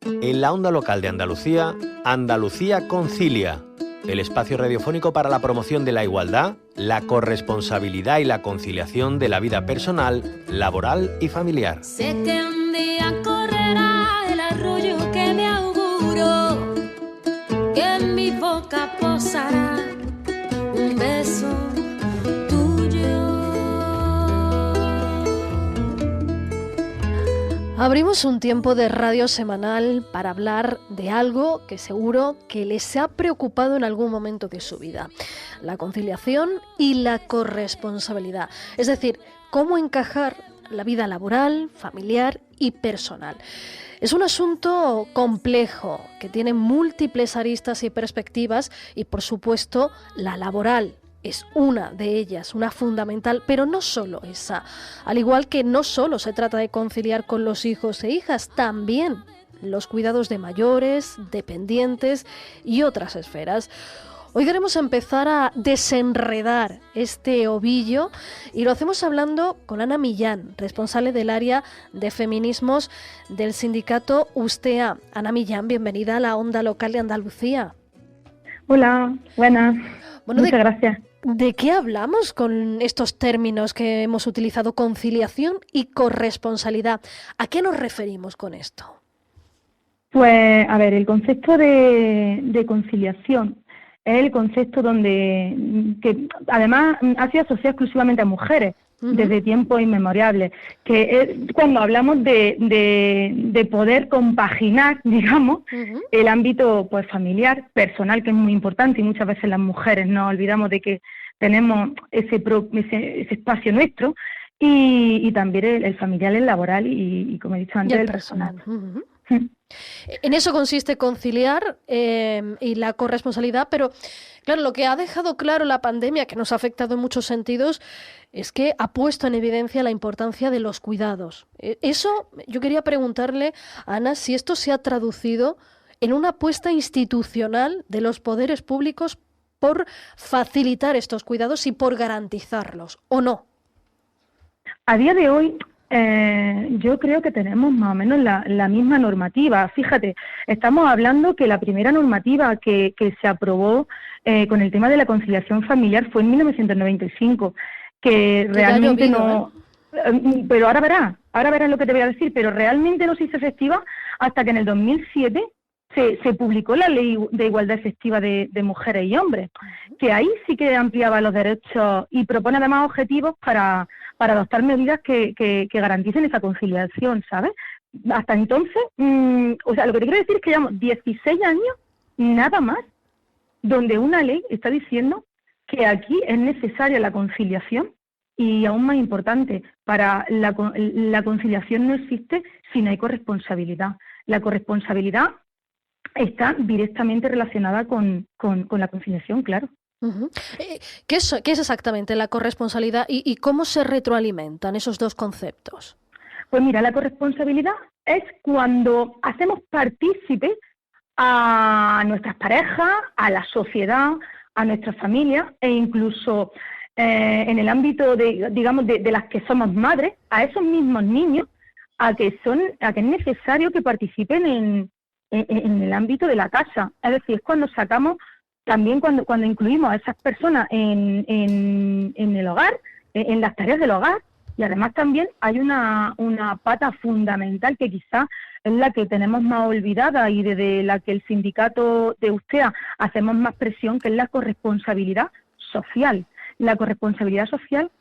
En la onda local de Andalucía, Andalucía Concilia, el espacio radiofónico para la promoción de la igualdad, la corresponsabilidad y la conciliación de la vida personal, laboral y familiar. Sé que un día correrá el arroyo que me auguro, que en mi boca posará un beso tuyo. Abrimos un tiempo de radio semanal para hablar de algo que seguro que les ha preocupado en algún momento de su vida: la conciliación y la corresponsabilidad. Es decir, cómo encajar la vida laboral, familiar y personal. Es un asunto complejo que tiene múltiples aristas y perspectivas y, por supuesto, la laboral es una de ellas, una fundamental, pero no solo esa. Al igual que no solo se trata de conciliar con los hijos e hijas, también los cuidados de mayores, dependientes y otras esferas. Hoy queremos empezar a desenredar este ovillo y lo hacemos hablando con Ana Millán, responsable del área de feminismos del sindicato USTEA. Ana Millán, bienvenida a la Onda Local de Andalucía. Hola, buenas. Bueno, muchas gracias. ¿De qué hablamos con estos términos que hemos utilizado, conciliación y corresponsabilidad? ¿A qué nos referimos con esto? Pues, a ver, el concepto de conciliación es el concepto que además ha sido asociado exclusivamente a mujeres desde tiempos inmemoriales, que es cuando hablamos de poder compaginar, digamos, el ámbito pues familiar, personal, que es muy importante, y muchas veces las mujeres nos olvidamos de que tenemos ese espacio nuestro, y también el familiar, el laboral y como he dicho antes, el personal. En eso consiste conciliar y la corresponsabilidad, pero claro, lo que ha dejado claro la pandemia, que nos ha afectado en muchos sentidos, es que ha puesto en evidencia la importancia de los cuidados. Eso, yo quería preguntarle, Ana, si esto se ha traducido en una apuesta institucional de los poderes públicos por facilitar estos cuidados y por garantizarlos, ¿o no? A día de hoy, yo creo que tenemos más o menos la misma normativa. Fíjate, estamos hablando que la primera normativa que se aprobó con el tema de la conciliación familiar fue en 1995, que realmente no... Pero ahora verás lo que te voy a decir, pero realmente no se hizo efectiva hasta que en el 2007 se publicó la Ley de Igualdad Efectiva de Mujeres y Hombres, que ahí sí que ampliaba los derechos y propone además objetivos para adoptar medidas que garanticen esa conciliación, ¿sabes? Hasta entonces, o sea, lo que te quiero decir es que llevamos 16 años, nada más, donde una ley está diciendo que aquí es necesaria la conciliación, y aún más importante, para la conciliación no existe si no hay corresponsabilidad. La corresponsabilidad está directamente relacionada con la conciliación, claro. ¿Qué es exactamente la corresponsabilidad y cómo se retroalimentan esos dos conceptos? Pues mira, la corresponsabilidad es cuando hacemos partícipe a nuestras parejas, a la sociedad, a nuestras familias e incluso en el ámbito de las que somos madres, a esos mismos niños, a que es necesario que participen en el ámbito de la casa. Es decir, es cuando sacamos, también cuando incluimos a esas personas en el hogar, en las tareas del hogar, y además también hay una pata fundamental que quizás es la que tenemos más olvidada y desde la que el sindicato de USTEA hacemos más presión, que es la corresponsabilidad social. La corresponsabilidad social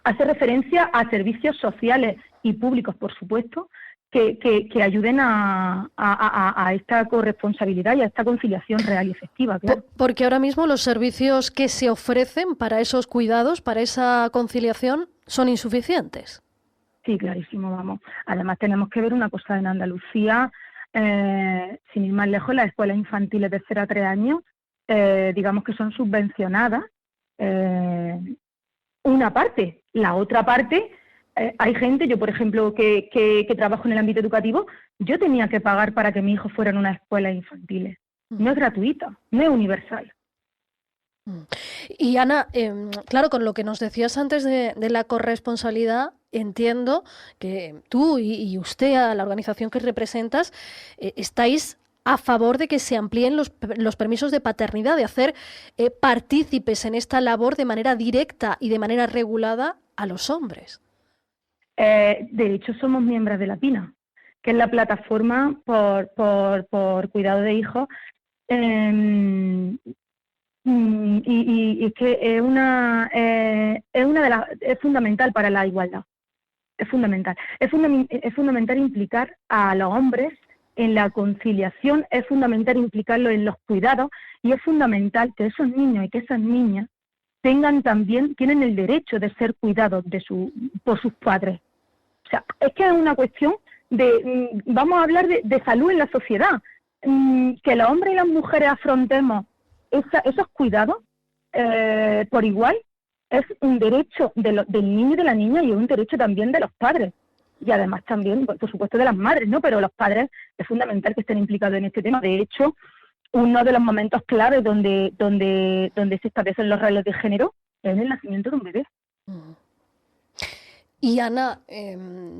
hace referencia a servicios sociales y públicos, por supuesto, que ayuden a esta corresponsabilidad y a esta conciliación real y efectiva. Claro. Porque ahora mismo los servicios que se ofrecen para esos cuidados, para esa conciliación, son insuficientes. Sí, clarísimo, vamos. Además tenemos que ver una cosa en Andalucía, sin ir más lejos, las escuelas infantiles de 0 a 3 años, digamos que son subvencionadas, una parte. La otra parte, hay gente, yo por ejemplo, que trabajo en el ámbito educativo, yo tenía que pagar para que mi hijo fuera en unas escuelas infantiles. No es gratuita, no es universal. Y Ana, claro, con lo que nos decías antes de la corresponsabilidad, entiendo que tú y usted, a la organización que representas, estáis a favor de que se amplíen los permisos de paternidad, de hacer partícipes en esta labor de manera directa y de manera regulada a los hombres. De hecho, somos miembros de la PINA, que es la plataforma por cuidado de hijos, y es que es fundamental para la igualdad. Es fundamental. Es fundamental implicar a los hombres en la conciliación, es fundamental implicarlos en los cuidados, y es fundamental que esos niños y que esas niñas tienen el derecho de ser cuidados por sus padres. O sea, es que es una cuestión vamos a hablar de salud en la sociedad, que los hombres y las mujeres afrontemos esos cuidados por igual, es un derecho del niño y de la niña, y es un derecho también de los padres. Y además también, por supuesto, de las madres, ¿no? Pero los padres es fundamental que estén implicados en este tema. De hecho, uno de los momentos claves donde se establecen los roles de género es el nacimiento de un bebé. Y Ana,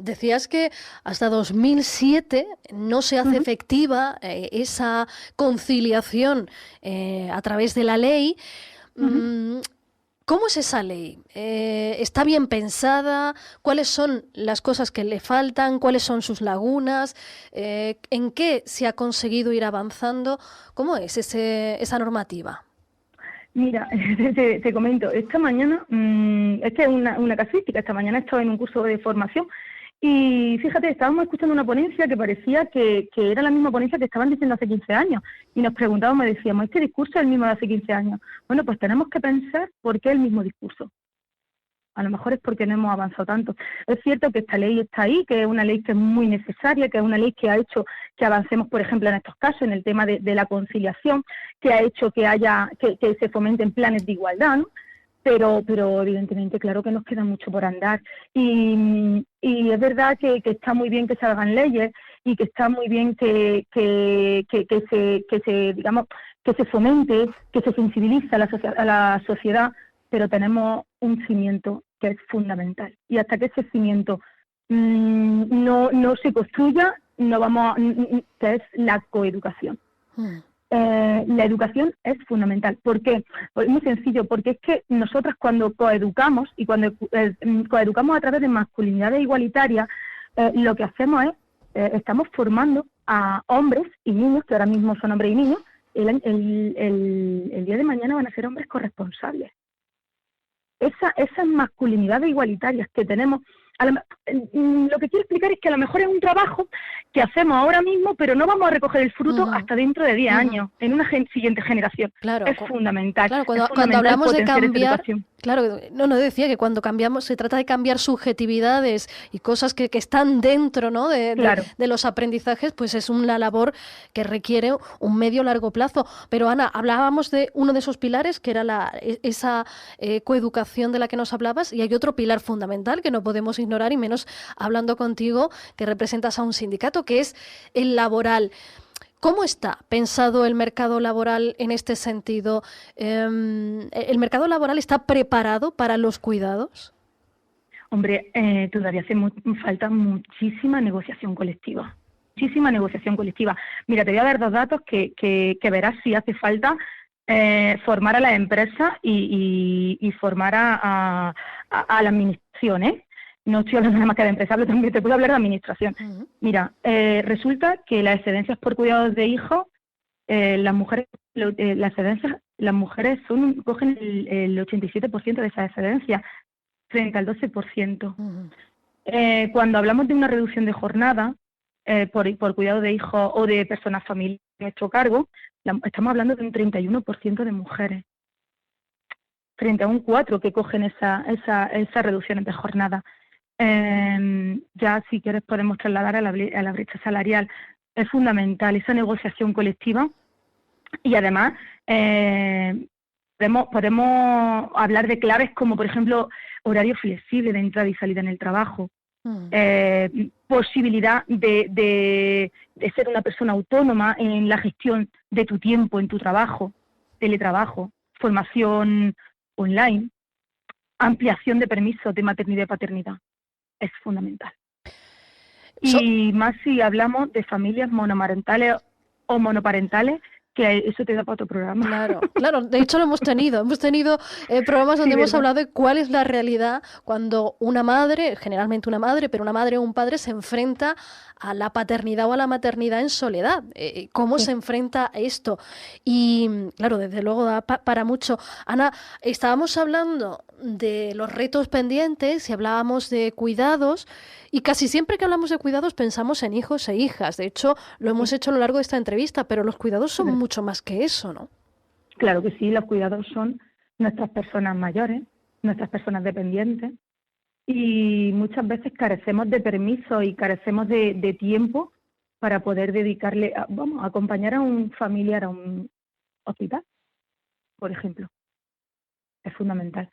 decías que hasta 2007 no se hace efectiva esa conciliación a través de la ley. ¿Cómo es esa ley? ¿Está bien pensada? ¿Cuáles son las cosas que le faltan? ¿Cuáles son sus lagunas? ¿En qué se ha conseguido ir avanzando? ¿Cómo es esa normativa? Mira, te comento, esta mañana, es que es una casuística, esta mañana estaba en un curso de formación y fíjate, estábamos escuchando una ponencia que parecía que era la misma ponencia que estaban diciendo hace 15 años y nos preguntábamos, decíamos, ¿este discurso es el mismo de hace 15 años? Bueno, pues tenemos que pensar por qué es el mismo discurso. A lo mejor es porque no hemos avanzado tanto. Es cierto que esta ley está ahí, que es una ley que es muy necesaria, que es una ley que ha hecho que avancemos, por ejemplo, en estos casos, en el tema de la conciliación, que ha hecho que se fomenten planes de igualdad, ¿no? Pero evidentemente, claro que nos queda mucho por andar. Y es verdad que está muy bien que se hagan leyes y que está muy bien que se fomente, que se sensibilice a la sociedad, pero tenemos un cimiento que es fundamental. Y hasta que ese cimiento no se construya, que es la coeducación. La educación es fundamental. ¿Por qué? Pues muy sencillo, porque es que nosotras cuando coeducamos, y cuando coeducamos a través de masculinidades igualitarias, lo que hacemos es, estamos formando a hombres y niños, que ahora mismo son hombres y niños, el día de mañana van a ser hombres corresponsables. Esas masculinidades igualitarias que tenemos, lo que quiero explicar es que a lo mejor es un trabajo que hacemos ahora mismo, pero no vamos a recoger el fruto hasta dentro de 10 años, en una siguiente generación. Claro, es fundamental. Claro, cuando hablamos de cambiar, claro, decía que cuando cambiamos, se trata de cambiar subjetividades y cosas que están dentro, ¿no? de los aprendizajes, pues es una labor que requiere un medio largo plazo. Pero Ana, hablábamos de uno de esos pilares, que era esa coeducación de la que nos hablabas, y hay otro pilar fundamental que no podemos ignorar, y menos hablando contigo, que representas a un sindicato, que es el laboral. ¿Cómo está pensado el mercado laboral en este sentido? ¿El mercado laboral está preparado para los cuidados? Hombre, todavía hace falta muchísima negociación colectiva. Muchísima negociación colectiva. Mira, te voy a dar 2 datos que verás si hace falta formar a las empresas y formar a la administración, ¿eh? No estoy hablando nada más que de empresa, pero también te puedo hablar de administración. Mira, resulta que las excedencias por cuidados de hijos, las mujeres cogen el 87% de esas excedencias, frente al 12%. Cuando hablamos de una reducción de jornada por cuidado de hijos o de personas familiares a nuestro cargo, estamos hablando de un 31% de mujeres, frente a un 4% que cogen esas reducciones de jornada. Ya si quieres podemos trasladar a la brecha salarial. Es fundamental esa negociación colectiva y además podemos hablar de claves como, por ejemplo, horario flexible de entrada y salida en el trabajo, posibilidad de ser una persona autónoma en la gestión de tu tiempo en tu trabajo, teletrabajo, formación online, ampliación de permisos de maternidad y paternidad. es fundamental. Y más si hablamos de familias monomarentales o monoparentales, que eso te da para otro programa. Claro, de hecho lo hemos tenido programas donde hemos hablado de cuál es la realidad cuando una madre, generalmente una madre, pero una madre o un padre se enfrenta a la paternidad o a la maternidad en soledad, cómo se enfrenta a esto. Y claro, desde luego da para mucho. Ana, estábamos hablando de los retos pendientes y hablábamos de cuidados, y casi siempre que hablamos de cuidados pensamos en hijos e hijas. De hecho, lo hemos hecho a lo largo de esta entrevista, pero los cuidados son mucho más que eso, ¿no? Claro que sí, los cuidados son nuestras personas mayores, nuestras personas dependientes, y muchas veces carecemos de permiso y carecemos de tiempo para poder dedicarle, a acompañar a un familiar a un hospital, por ejemplo. Es fundamental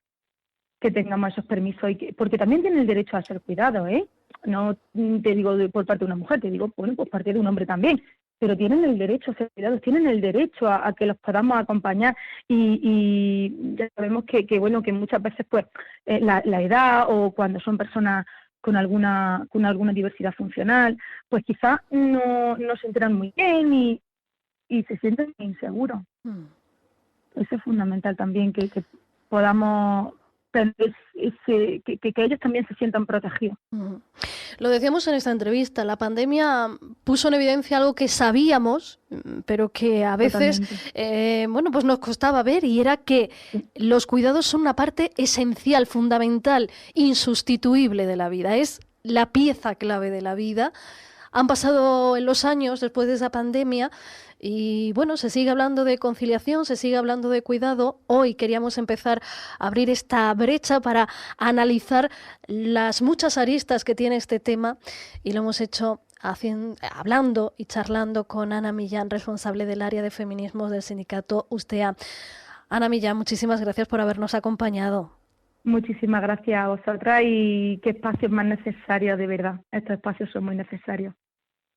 que tengamos esos permisos, porque también tienen el derecho a ser cuidados, ¿eh? No te digo por parte de una mujer, te digo, por parte de un hombre también, pero tienen el derecho a ser cuidados, tienen el derecho a que los podamos acompañar, y ya sabemos que muchas veces pues la edad, o cuando son personas con alguna diversidad funcional, pues quizás no se enteran muy bien y se sienten inseguros. Eso es fundamental también, que podamos que ellos también se sientan protegidos. Lo decíamos en esta entrevista, la pandemia puso en evidencia algo que sabíamos, pero que a veces pues nos costaba ver, y era que los cuidados son una parte esencial, fundamental, insustituible de la vida. Es la pieza clave de la vida. Han pasado los años después de esa pandemia y se sigue hablando de conciliación, se sigue hablando de cuidado. Hoy queríamos empezar a abrir esta brecha para analizar las muchas aristas que tiene este tema, y lo hemos hecho hablando y charlando con Ana Millán, responsable del área de feminismo del sindicato Ustea. Ana Millán, muchísimas gracias por habernos acompañado. Muchísimas gracias a vosotras, y qué espacios más necesarios, de verdad. Estos espacios son muy necesarios.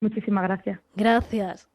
Muchísimas gracias. Gracias.